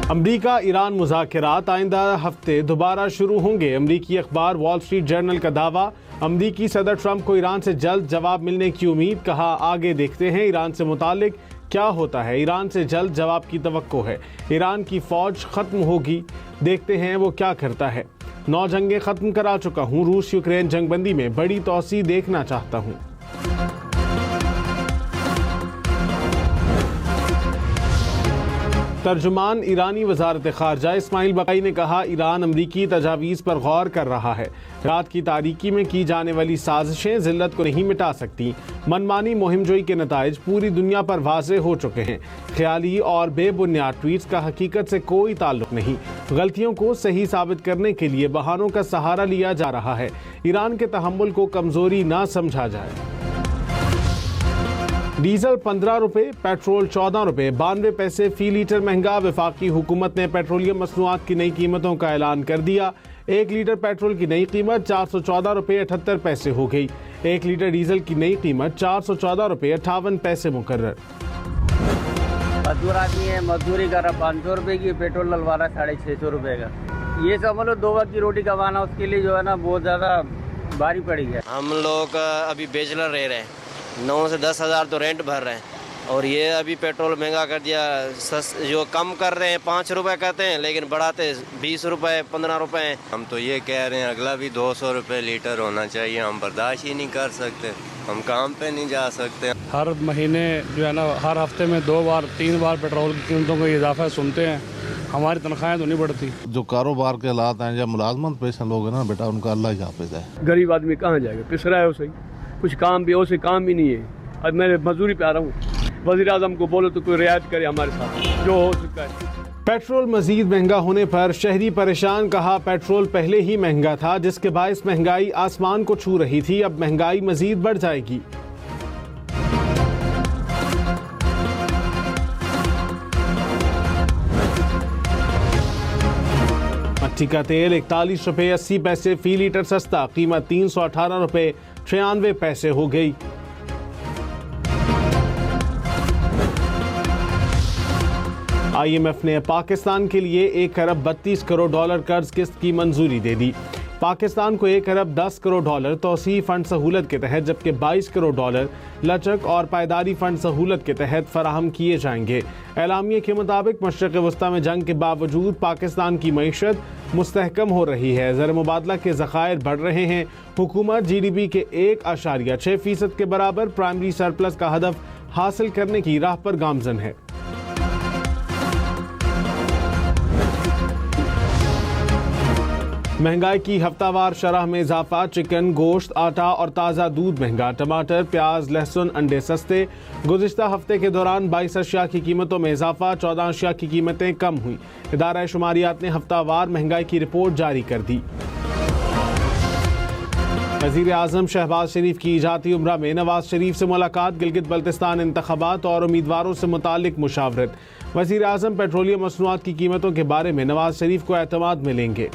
अमरीका Iran मुज़ाकरात आइंदा हफ्ते दोबारा शुरू होंगे। अमरीकी अखबार वॉल स्ट्रीट जर्नल का दावा। अमरीकी सदर ट्रंप को ईरान से जल्द जवाब मिलने की उम्मीद। कहा आगे देखते हैं ईरान से मुतालिक क्या होता है। ईरान से जल्द जवाब की तवक्को है। ईरान की फौज खत्म होगी, देखते हैं वो क्या करता है। 9 जंगें खत्म करा चुका हूँ। रूस यूक्रेन जंगबंदी में बड़ी तोसी देखना चाहता हूँ। तर्जुमान ईरानी वजारत खारजा इस्माइल बकाई ने कहा ईरान अमरीकी तजावीज़ पर गौर कर रहा है। रात की तारीकी में की जाने वाली साजिशें जिल्लत को नहीं मिटा सकती। मनमानी मुहिमजोई के नताइज पूरी दुनिया पर वाज़ेह हो चुके हैं। ख्याली और बेबुनियाद ट्वीट्स का हकीकत से कोई ताल्लुक नहीं। गलतियों को सही साबित करने के लिए बहानों का सहारा लिया जा रहा है। ईरान के तहम्मुल को कमज़ोरी ना समझा जाए। डीजल 15 रुपये, पेट्रोल 14 रुपये 92 पैसे फी लीटर महंगा। वफाकी हुकूमत ने पेट्रोलियम मसनूआत की नई कीमतों का ऐलान कर दिया। 1 लीटर पेट्रोल की नई कीमत 414 रुपये 78 पैसे हो गई। 1 लीटर डीजल की नई कीमत 414 रुपये 58 पैसे मुकर्रर। मजदूर आदमी है, मजदूरी कर रहा 500 रुपये की, पेट्रोल डलवा रहा 650 रुपये का। ये सब मतलब 2 वक्त की रोटी कमाना उसके लिए जो है ना बहुत ज़्यादा भारी पड़ी है। हम लोग अभी बैचलर रह रहे हैं, 9 से 10 हज़ार तो रेंट भर रहे हैं और ये अभी पेट्रोल महंगा कर दिया। जो कम कर रहे हैं 5 रुपए कहते हैं लेकिन बढ़ाते 20 रुपए 15 रुपए। हम तो ये कह रहे हैं अगला भी 200 रुपये लीटर होना चाहिए। हम बर्दाश्त ही नहीं कर सकते, हम काम पे नहीं जा सकते। हर महीने जो है ना, हर हफ्ते में 2 बार 3 बार पेट्रोल की कीमतों का इजाफा सुनते हैं। हमारी तनख्वाहें तो नहीं बढ़ती। जो कारोबार के हालात हैं या मुलाजमत पेशा लोग हैं ना बेटा, उनका अल्लाह ही हाफिज है। गरीब आदमी कहाँ जाएगा, पिसरा है उसे, कुछ काम भी उसे काम ही नहीं है। अब मैं मजदूरी पे आ रहा हूँ। वज़ीर आज़म को बोलो तो कोई रियायत करे हमारे साथ, जो हो सकता है। पेट्रोल मजीद महंगा होने पर शहरी परेशान। कहा पेट्रोल पहले ही महंगा था जिसके बायस महंगाई आसमान को छू रही थी, अब महंगाई मजीद बढ़ जाएगी। मट्टी का तेल 41 रुपये 80 पैसे फी लीटर सस्ता, कीमत 318 रुपये 96 पैसे हो गई। IMF ने पाकिस्तान के लिए 1 अरब 32 करोड़ डॉलर कर्ज किस्त की मंजूरी दे दी। पाकिस्तान को 1 अरब 10 करोड़ डॉलर तौसीई फंड सहूलत के तहत जबकि 22 करोड़ डॉलर लचक और पायदारी फंड सहूलत के तहत फराहम किए जाएंगे। एलामिया के मुताबिक मशरक़ वस्ता में जंग के बावजूद पाकिस्तान की मईशत मुस्तहकम हो रही है। ज़र मुबादला के ज़खायर बढ़ रहे हैं। हुकूमत GDP के 1.6% के बराबर प्राइमरी सरप्लस का हदफ हासिल करने की राह पर गामजन है। महंगाई की हफ्तावार शरह में इजाफा। चिकन, गोश्त, आटा और ताज़ा दूध महंगा। टमाटर, प्याज, लहसुन, अंडे सस्ते। गुज़िश्ता हफ्ते के दौरान 22 अशिया की कीमतों में इजाफा, 14 अशिया की कीमतें कम हुई। इदारा शुमारियात ने हफ्तावार महंगाई की रिपोर्ट जारी कर दी। वज़ीर आज़म शहबाज शरीफ की इजाती उम्रा में नवाज शरीफ से मुलाकात। गिलगित बल्तिस्तान इंतखाबात और उम्मीदवारों से मुतालिक मुशावरत। वज़ीर आज़म पेट्रोलियम मसनूआत की कीमतों के बारे में नवाज शरीफ को एतमाद मिलेंगे।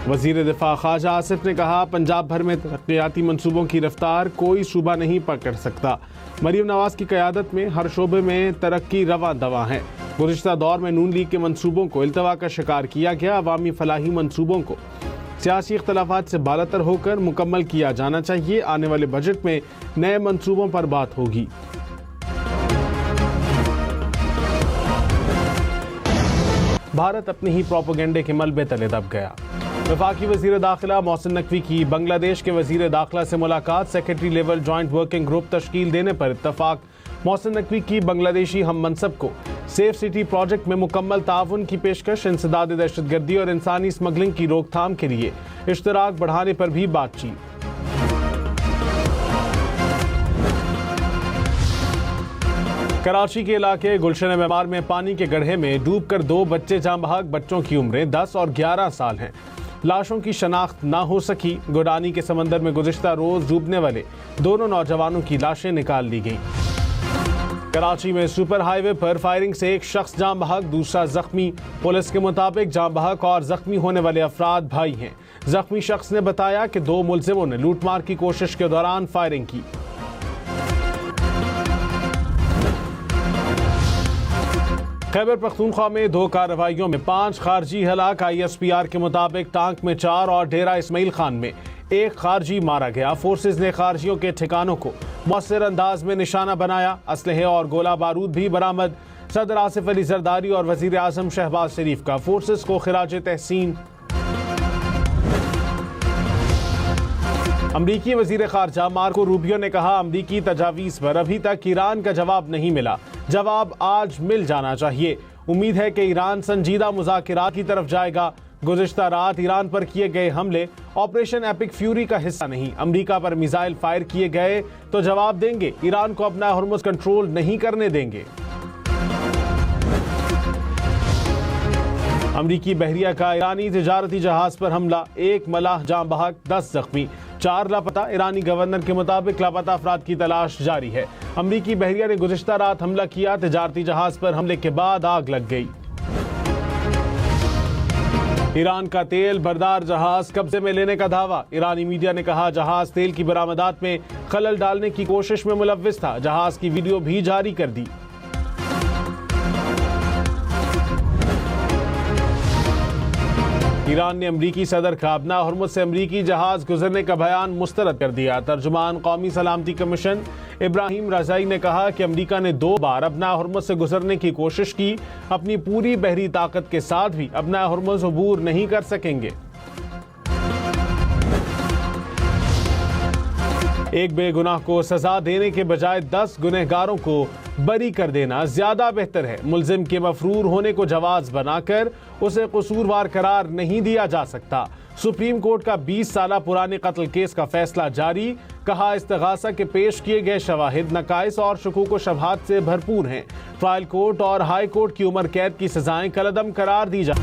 वज़ीर दिफा ख्वाजा आसिफ ने कहा पंजाब भर में तरक्याती मंसूबों की रफ्तार कोई सूबा नहीं पकड़ सकता। मरीम नवाज की क़यादत में हर शोबे में तरक्की रवा दवा है। गुज़िश्ता दौर में नून लीग के मंसूबों को इल्तवा का शिकार किया गया। अवामी फलाही मंसूबों को सियासी इख्तलाफात से बालातर होकर मुकम्मल किया जाना चाहिए। आने वाले बजट में नए मंसूबों पर बात होगी। भारत अपने ही प्रोपेगेंडे के मलबे तले दब गया। वफाकी वज़ीर दाखिला मोहसिन नकवी की बांग्लादेश के वज़ीर दाखिला से मुलाकात। Secretary level joint working group तश्कील देने पर इत्तफाक। मोहसिन नकवी की बांग्लादेशी हम मनसब को सेफ सिटी प्रोजेक्ट में मुकम्मल ताउन की पेशकश। इंसदाद दहशतगर्दी और इंसानी स्मगलिंग की रोकथाम के लिए इश्तराक बढ़ाने पर भी बातचीत। कराची के इलाके गुलशन मेमार में पानी के गड्ढे में डूबकर 2 बच्चे जाँ बहक। बच्चों की उम्रें 10 और 11 साल हैं। लाशों की शनाख्त ना हो सकी। गोडानी के समंदर में गुज़िश्ता रोज डूबने वाले दोनों नौजवानों की लाशें निकाल ली गईं। कराची में सुपर हाईवे पर फायरिंग से एक शख्स जाँ बहक, दूसरा जख्मी। पुलिस के मुताबिक जाँ बहक और जख्मी होने वाले अफराद भाई हैं। जख्मी शख्स ने बताया कि 2 मुलजिमों ने लूटमार की कोशिश के दौरान फायरिंग की। खैबर पख्तूनख्वा में 2 कार्रवाइयों में 5 खारजी हलाक। ISPR के मुताबिक टांक में 4 और डेरा इस्माइल खान में 1 खारजी मारा गया। फोर्सेज ने खारजियों के ठिकानों को मौसर अंदाज में निशाना बनाया। असलहे और गोला बारूद भी बरामद। सदर आसिफ अली जरदारी और वजीर आजम शहबाज शरीफ का फोर्सेज को खिराज तहसीन। अमरीकी वजीर खारजा मार्को रूबियो ने कहा, अमरीकी तजावीज़ पर अभी तक ईरान का जवाब नहीं मिला, जवाब आज मिल जाना चाहिए। उम्मीद है कि ईरान संजीदा मुज़ाकिरात की तरफ जाएगा। गुज़िश्ता रात ईरान पर किए गए हमले ऑपरेशन एपिक फ्यूरी का हिस्सा नहीं। अमरीका पर मिसाइल फायर किए गए तो जवाब देंगे। ईरान को अपना हॉर्मुज़ कंट्रोल नहीं करने देंगे। अमरीकी बहरिया का ईरानी तिजारती जहाज पर हमला, 1 मलाह जाँ बहक, 10 जख्मी, 4 लापता। ईरानी गवर्नर के मुताबिक लापता अफराद की तलाश जारी है। अमरीकी बहरिया ने गुज़िश्ता रात हमला किया। तिजारती जहाज पर हमले के बाद आग लग गई। ईरान का तेल बरदार जहाज कब्जे में लेने का दावा। ईरानी मीडिया ने कहा, जहाज तेल की बरामदात में खलल डालने की कोशिश में मुलव्विस था। जहाज की वीडियो भी जारी कर दी। ईरान ने अमरीकी सदर का अपना हॉर्मुज़ से अमरीकी जहाज गुजरने का बयान मुस्तरद कर दिया। तर्जुमान कौमी सलामती कमीशन इब्राहिम रजाई ने कहा कि अमरीका ने 2 बार अपना हॉर्मुज़ से गुजरने की कोशिश की। अपनी पूरी बहरी ताकत के साथ भी अपना हॉर्मुज़ अबूर नहीं कर सकेंगे। एक बेगुनाह को सजा देने के बजाय 10 गुनहगारों को बरी कर देना ज्यादा बेहतर है। मुलजिम के मफरूर होने को जवाज बनाकर उसे कसूरवार करार नहीं दिया जा सकता। सुप्रीम कोर्ट का 20 साल पुराने कत्ल केस का फैसला जारी। कहा, इस्तिगासा के पेश किए गए शवाहिद नकाइस और शकूक व शुबहात से भरपूर हैं। ट्रायल कोर्ट और हाई कोर्ट की उम्र कैद की सजाएं कलअदम करार दी जा।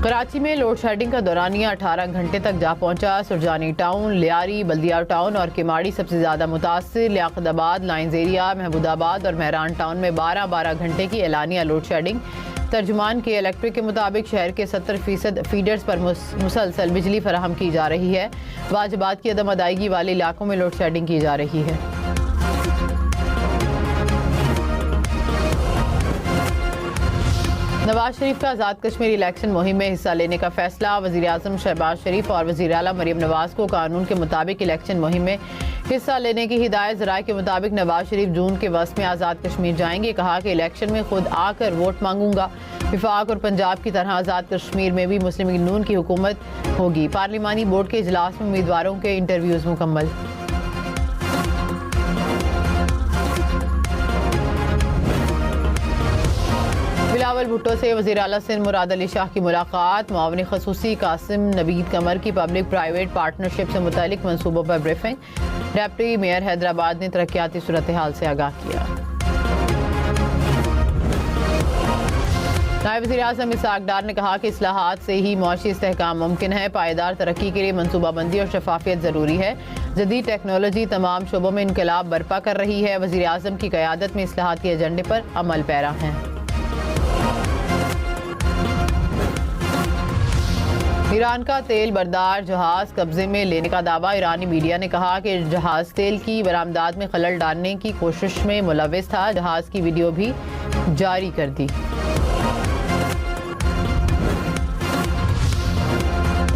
कराची में लोड शेडिंग का दौरानिया 18 घंटे तक जा पहुंचा। सुरजानी टाउन, लियारी, बल्दिया टाउन और किमाड़ी सबसे ज्यादा मुतासिर। लियाकताबाद, लाइंस एरिया, महमूदाबाद और महरान टाउन में 12-12 घंटे की एलानिया लोड शेडिंग। तर्जुमान के इलेक्ट्रिक के मुताबिक शहर के 70% फीडर्स पर मुसलसल बिजली फराहम की जा रही है। वाजिबात की अदम अदायगी वाले इलाकों में लोड शेडिंग की जा रही है। नवाज शरीफ का आज़ाद कश्मीर इलेक्शन मुहिम में हिस्सा लेने का फैसला। वज़ीर आज़म शहबाज शरीफ और वज़ीर आला मरियम नवाज को कानून के मुताबिक इलेक्शन मुहिम में हिस्सा लेने की हिदायत। ज़राए के मुताबिक नवाज शरीफ जून के वस्त में आज़ाद कश्मीर जाएंगे। कहा कि इलेक्शन में खुद आकर वोट मांगूंगा। विफाक और पंजाब की तरह आज़ाद कश्मीर में भी मुस्लिम लीग नून की हुकूमत होगी। पार्लिमानी बोर्ड के इजलास में उम्मीदवारों के इंटरव्यूज़ मुकम्मल। बिलावल भुट्टो से वज़ीर आला सिंध मुराद अली शाह की मुलाकात। मुआविन खसूसी कासिम नबीद कमर की पब्लिक प्राइवेट पार्टनरशिप से मुतालिक मनसूबों पर ब्रीफिंग। डिप्टी मेयर हैदराबाद ने तरक्याती सूरत हाल से आगाह किया। नायब वज़ीर आज़म इसहाक डार ने कहा कि इस्लाहात से ही मुआशी इस्तेहकाम मुमकिन है। पायदार तरक्की के लिए मनसूबाबंदी और शफाफियत ज़रूरी है। जदीद टेक्नोलॉजी तमाम शोबों में इनकलाब बर्पा कर रही है। वज़ीर आज़म की क़यादत में इस्लाहात के एजेंडे पर अमल पैरा हैं। ईरान का तेल बरदार जहाज कब्जे में लेने का दावा। ईरानी मीडिया ने कहा कि जहाज तेल की बरामदात में खलल डालने की कोशिश में मुलव्विस था। जहाज की वीडियो भी जारी कर दी।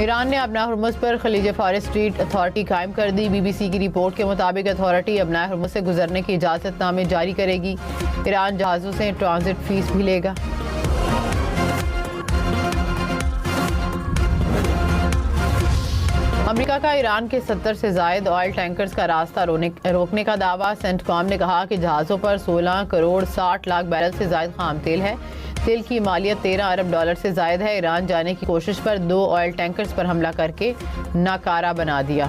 ईरान ने अपना हॉर्मुज़ पर खलीज फारिस स्ट्रीट अथॉरिटी कायम कर दी। BBC की रिपोर्ट के मुताबिक अथॉरिटी अपना हॉर्मुज़ से गुजरने की इजाज़तनामे जारी करेगी। ईरान जहाज़ों से ट्रांजिट फीस भी लेगा। अमेरिका का ईरान के 70 से ज़ायद ऑयल टैंकर्स का रास्ता रोकने का दावा। सेंटकॉम ने कहा कि जहाज़ों पर 16 करोड़ 60 लाख बैरल से ज़ायद खाम तेल है। तेल की मालियत 13 अरब डॉलर से ज़ायद है। ईरान जाने की कोशिश पर 2 ऑयल टैंकर्स पर हमला करके नाकारा बना दिया।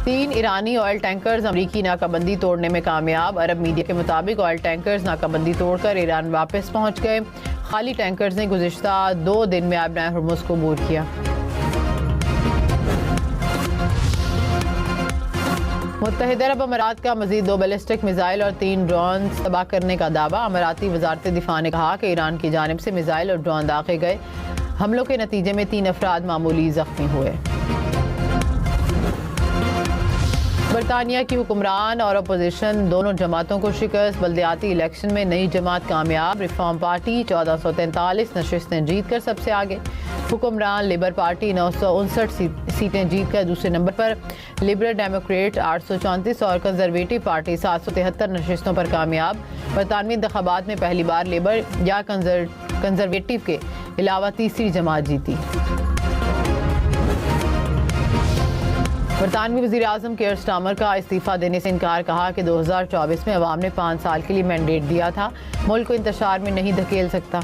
3 ईरानी ऑयल टैंकर्स अमरीकी नाकाबंदी तोड़ने में कामयाब। अरब मीडिया के मुताबिक ऑयल टैंकर्स नाकाबंदी तोड़कर ईरान वापस पहुंच गए। खाली टैंकर्स ने गुज़िश्ता 2 दिन में अपना हॉर्मुज़ को अबूर किया। मुत्तहिदा अरब अमारात का मजीद 2 बैलिस्टिक मिसाइल और 3 ड्रोन तबाह करने का दावा। अमाराती वजारत दिफा ने कहा कि ईरान की जानिब से मिसाइल और ड्रोन दागे गए हमलों के नतीजे में 3 अफराद मामूली जख्मी हुए। बरतानिया की हुक्मरान और अपोजिशन दोनों जमातों को शिकस्त। बल्दियाती इलेक्शन में नई जमात कामयाब। रिफॉर्म पार्टी 1443 नशिस्तें जीत कर सबसे आगे। हुक्मरान लिबर पार्टी 959 सीटें जीत कर दूसरे नंबर पर। लिबरल डेमोक्रेट 834 और कंजर्वेटिव पार्टी 773 नशिस्तों पर कामयाब। बरतानवी इंतखाबात में पहली बार लिबर या कंजर्वेटिव के अलावा तीसरी जमात जीती। बरतानवी वज़ीर आज़म केयर स्टामर का इस्तीफ़ा देने से इनकार। कहा कि 2024 में अवाम ने 5 साल के लिए मैंडेट दिया था, मुल्क को इंतशार में नहीं धकेल सकता।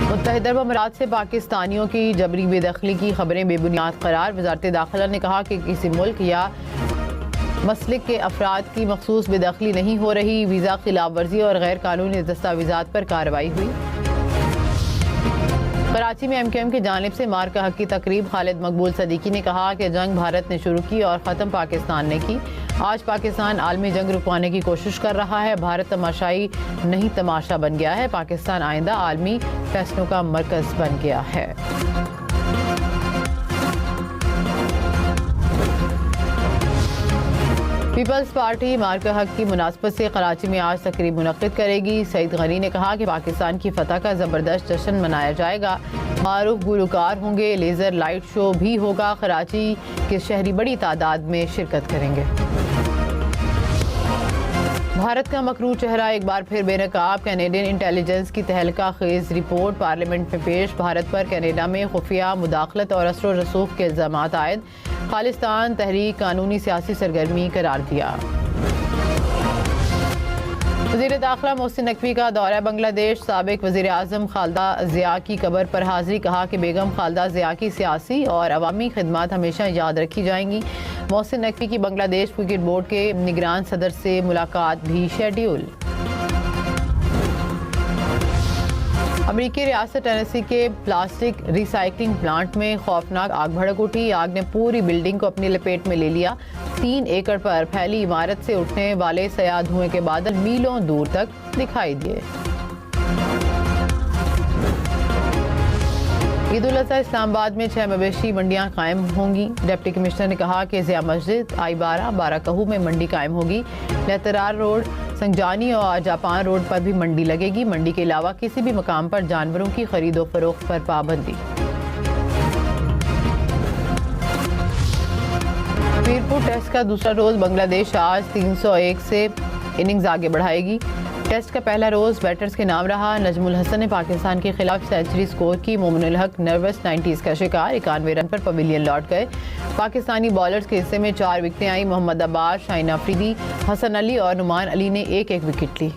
मुत्तहिदा अरब अमारात से पाकिस्तानियों की जबरी बेदखली की खबरें बेबुनियाद करार। वज़ारत दाखिला ने कहा कि किसी मुल्क या मसलिक के अफराद की मखसूस बेदखली नहीं हो रही। वीज़ा खिलाफ वर्जी और गैर कानूनी दस्तावेज़ात पर कार्रवाई हुई। कराची में MKM की जानिब से मार का हक की तकरीब। खालिद मकबूल सदीकी ने कहा कि जंग भारत ने शुरू की और ख़त्म पाकिस्तान ने की। आज पाकिस्तान आलमी जंग रुकवाने की कोशिश कर रहा है। भारत तमाशाई नहीं तमाशा बन गया है। पाकिस्तान आइंदा आलमी फैसलों का मरकज़ बन गया है। पीपल्स पार्टी मार्का हक की मुनासबत से कराची में आज तकरीब मुनक्किद करेगी। सईद गनी ने कहा कि पाकिस्तान की फतह का ज़बरदस्त जश्न मनाया जाएगा। मारूफ गुलकार होंगे, लेज़र लाइट शो भी होगा। कराची के शहरी बड़ी तादाद में शिरकत करेंगे। भारत का मकरू चेहरा एक बार फिर बेनकाब। कैनेडियन इंटेलिजेंस की तहलका खेज रिपोर्ट पार्लियामेंट में पेश। भारत पर कनाडा में खुफिया मुदाखलत और असर रसूख के इल्ज़ामात आयद। खालिस्तान तहरीक कानूनी सियासी सरगर्मी करार दिया। वज़ीर दाखिला मोहसिन नकवी का दौरा बांग्लादेश। साबिक वज़ीर आज़म खालदा ज़िया की कब्र पर हाज़िरी। कहा कि बेगम खालदा ज़िया की सियासी और अवामी खिदमत हमेशा याद रखी जाएंगी। मोहसिन नकवी की बांग्लादेश क्रिकेट बोर्ड के निगरान सदर से मुलाकात भी शेड्यूल। अमेरिकी रियासत टेनेसी के प्लास्टिक रिसाइकलिंग प्लांट में खौफनाक आग भड़क उठी। आग ने पूरी बिल्डिंग को अपनी लपेट में ले लिया। 3 एकड़ पर फैली इमारत से उठने वाले सयाह धुएं के बादल मीलों दूर तक दिखाई दिए। ईद उल अज़हा इस्लामाबाद में 6 मवेशी मंडियां कायम होंगी। डिप्टी कमिश्नर ने कहा कि ज़िया मस्जिद, I-12, बाराकहू में मंडी कायम होगी। लेतरार रोड, संजानी और जापान रोड पर भी मंडी लगेगी। मंडी के अलावा किसी भी मकाम पर जानवरों की खरीदो फरोख्त पर पाबंदी। मीरपुर टेस्ट का दूसरा रोज बांग्लादेश आज 301 से इनिंग्स आगे बढ़ाएगी। टेस्ट का पहला रोज बैटर्स के नाम रहा। नजमुल हसन ने पाकिस्तान के खिलाफ सेंचुरी स्कोर की। मोमिनुल हक नर्वस 90s का शिकार। 91 रन पर पवेलियन लौट गए। पाकिस्तानी बॉलर्स के हिस्से में 4 विकेटें आई। मोहम्मद अब्बास, शाहीन अफरीदी, हसन अली और नुमान अली ने एक-एक विकेट ली।